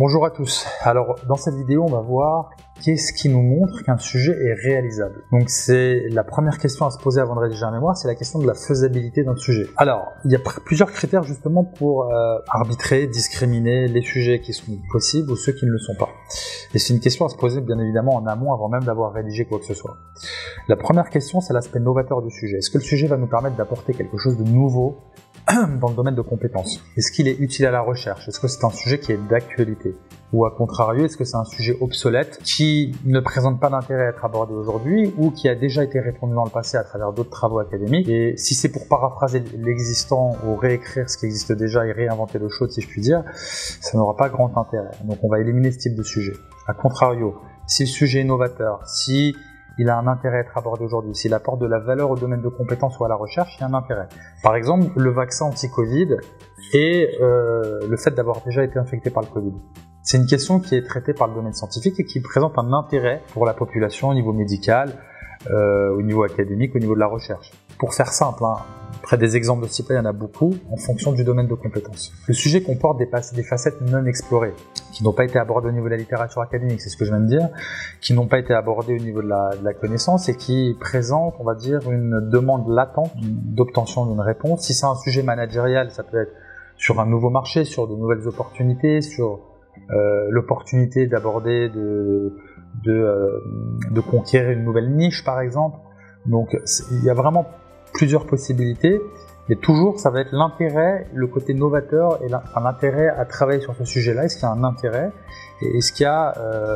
Bonjour à tous. Alors dans cette vidéo on va voir qu'est-ce qui nous montre qu'un sujet est réalisable. Donc c'est la première question à se poser avant de rédiger un mémoire, c'est la question de la faisabilité d'un sujet. Alors il y a plusieurs critères justement pour arbitrer, discriminer les sujets qui sont possibles ou ceux qui ne le sont pas. Et c'est une question à se poser bien évidemment en amont avant même d'avoir rédigé quoi que ce soit. La première question c'est l'aspect novateur du sujet. Est-ce que le sujet va nous permettre d'apporter quelque chose de nouveau dans le domaine de compétences? Est-ce qu'il est utile à la recherche? Est-ce que c'est un sujet qui est d'actualité? Ou à contrario, est-ce que c'est un sujet obsolète qui ne présente pas d'intérêt à être abordé aujourd'hui ou qui a déjà été répondu dans le passé à travers d'autres travaux académiques? Et si c'est pour paraphraser l'existant ou réécrire ce qui existe déjà et réinventer l'eau chaude, si je puis dire, ça n'aura pas grand intérêt. Donc on va éliminer ce type de sujet. À contrario, si le sujet est novateur, si il a un intérêt à être abordé aujourd'hui, s'il apporte de la valeur au domaine de compétences ou à la recherche, il y a un intérêt. Par exemple, le vaccin anti-Covid et le fait d'avoir déjà été infecté par le Covid. C'est une question qui est traitée par le domaine scientifique et qui présente un intérêt pour la population au niveau médical, au niveau académique, au niveau de la recherche. Pour faire simple, après des exemples de ce type-là, il y en a beaucoup en fonction du domaine de compétences. Le sujet comporte des facettes non explorées, qui n'ont pas été abordées au niveau de la littérature académique, c'est ce que je viens de dire, qui n'ont pas été abordées au niveau de la connaissance et qui présentent, on va dire, une demande latente d'obtention d'une réponse. Si c'est un sujet managérial, ça peut être sur un nouveau marché, sur de nouvelles opportunités, sur l'opportunité d'aborder, de conquérir une nouvelle niche, par exemple. Donc, il y a vraiment plusieurs possibilités, mais toujours ça va être l'intérêt, le côté novateur et l'intérêt à travailler sur ce sujet-là. Est-ce qu'il y a un intérêt et est-ce qu'il y a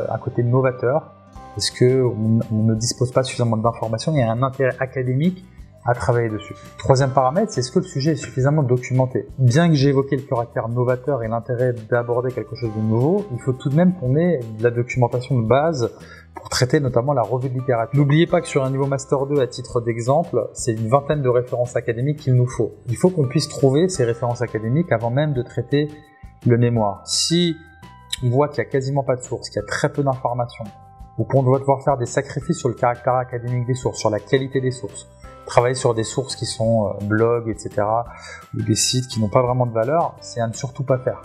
un côté novateur? Est-ce qu'on ne dispose pas suffisamment d'informations? Il y a un intérêt académique à travailler dessus. Troisième paramètre, c'est est-ce que le sujet est suffisamment documenté? Bien que j'ai évoqué le caractère novateur et l'intérêt d'aborder quelque chose de nouveau, il faut tout de même qu'on ait de la documentation de base pour traiter notamment la revue de littérature. N'oubliez pas que sur un niveau Master 2, à titre d'exemple, c'est une vingtaine de références académiques qu'il nous faut. Il faut qu'on puisse trouver ces références académiques avant même de traiter le mémoire. Si on voit qu'il n'y a quasiment pas de sources, qu'il y a très peu d'informations, ou qu'on doit devoir faire des sacrifices sur le caractère académique des sources, sur la qualité des sources, travailler sur des sources qui sont blogs, etc., ou des sites qui n'ont pas vraiment de valeur, c'est à ne surtout pas faire.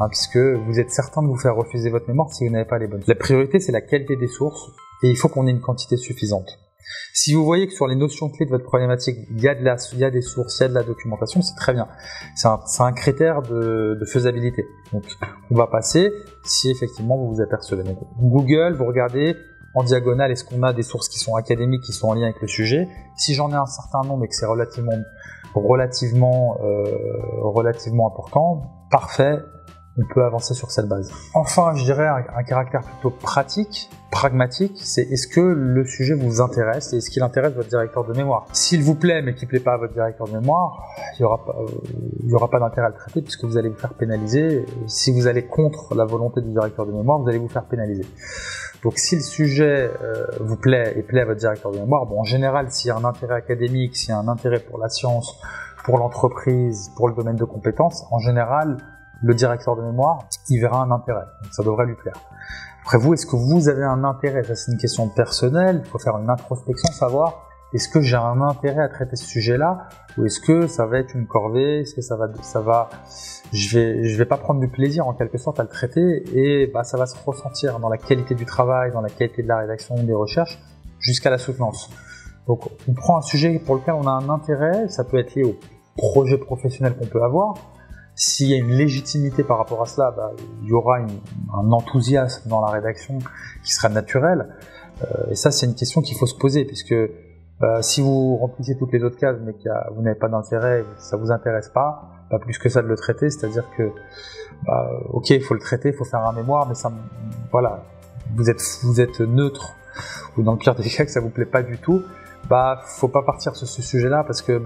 Puisque vous êtes certain de vous faire refuser votre mémoire si vous n'avez pas les bonnes. La priorité, c'est la qualité des sources, et il faut qu'on ait une quantité suffisante. Si vous voyez que sur les notions clés de votre problématique, il y a des sources, il y a de la documentation, c'est très bien. C'est un critère de faisabilité. Donc, on va passer si effectivement vous vous apercevez. Donc, Google, vous regardez en diagonale, est-ce qu'on a des sources qui sont académiques, qui sont en lien avec le sujet? Si j'en ai un certain nombre et que c'est relativement important, parfait, on peut avancer sur cette base. Enfin, je dirais un caractère plutôt pratique, pragmatique, c'est est-ce que le sujet vous intéresse et est-ce qu'il intéresse votre directeur de mémoire? S'il vous plaît mais qu'il ne plaît pas à votre directeur de mémoire, il n'y aura pas d'intérêt à le traiter puisque vous allez vous faire pénaliser. Si vous allez contre la volonté du directeur de mémoire, vous allez vous faire pénaliser. Donc si le sujet vous plaît et plaît à votre directeur de mémoire, bon, en général, s'il y a un intérêt académique, s'il y a un intérêt pour la science, pour l'entreprise, pour le domaine de compétences, en général, le directeur de mémoire, il verra un intérêt. Donc ça devrait lui plaire. Après vous, est-ce que vous avez un intérêt? Ça, c'est une question personnelle. Il faut faire une introspection, savoir est-ce que j'ai un intérêt à traiter ce sujet-là ou est-ce que ça va être une corvée? Est-ce que je vais pas prendre du plaisir en quelque sorte à le traiter et ça va se ressentir dans la qualité du travail, dans la qualité de la rédaction, des recherches, jusqu'à la soutenance. Donc on prend un sujet pour lequel on a un intérêt, ça peut être lié au projet professionnel qu'on peut avoir. S'il y a une légitimité par rapport à cela, il y aura un enthousiasme dans la rédaction qui sera naturel. Et ça, c'est une question qu'il faut se poser, puisque si vous remplissez toutes les autres cases, mais que vous n'avez pas d'intérêt, ça vous intéresse pas plus que ça de le traiter, c'est-à-dire que, ok, il faut le traiter, il faut faire un mémoire, mais ça, voilà, vous êtes neutre, ou dans le pire des cas que ça vous plaît pas du tout, faut pas partir sur ce sujet-là, parce que,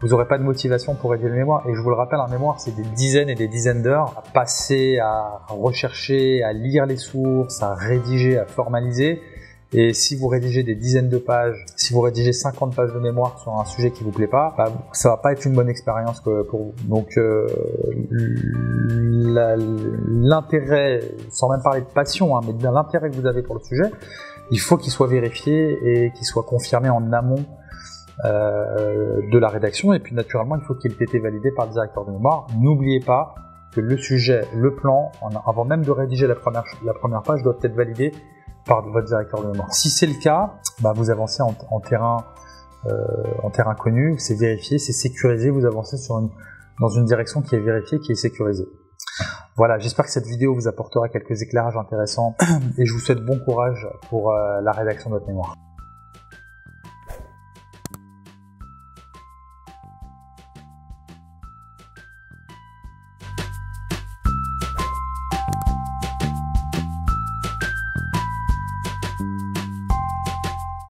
vous n'aurez pas de motivation pour rédiger le mémoire. Et je vous le rappelle, un mémoire, c'est des dizaines et des dizaines d'heures à passer, à rechercher, à lire les sources, à rédiger, à formaliser. Et si vous rédigez des dizaines de pages, si vous rédigez 50 pages de mémoire sur un sujet qui vous plaît pas, ça va pas être une bonne expérience pour vous. Donc l'intérêt, sans même parler de passion, mais de l'intérêt que vous avez pour le sujet, il faut qu'il soit vérifié et qu'il soit confirmé en amont de la rédaction, et puis naturellement il faut qu'il ait été validé par le directeur de mémoire. N'oubliez pas que le sujet, le plan, avant même de rédiger la première page, doit être validé par votre directeur de mémoire. Si c'est le cas, vous avancez en terrain connu, c'est vérifié, c'est sécurisé, vous avancez dans une direction qui est vérifiée, qui est sécurisée. Voilà, j'espère que cette vidéo vous apportera quelques éclairages intéressants et je vous souhaite bon courage pour la rédaction de votre mémoire.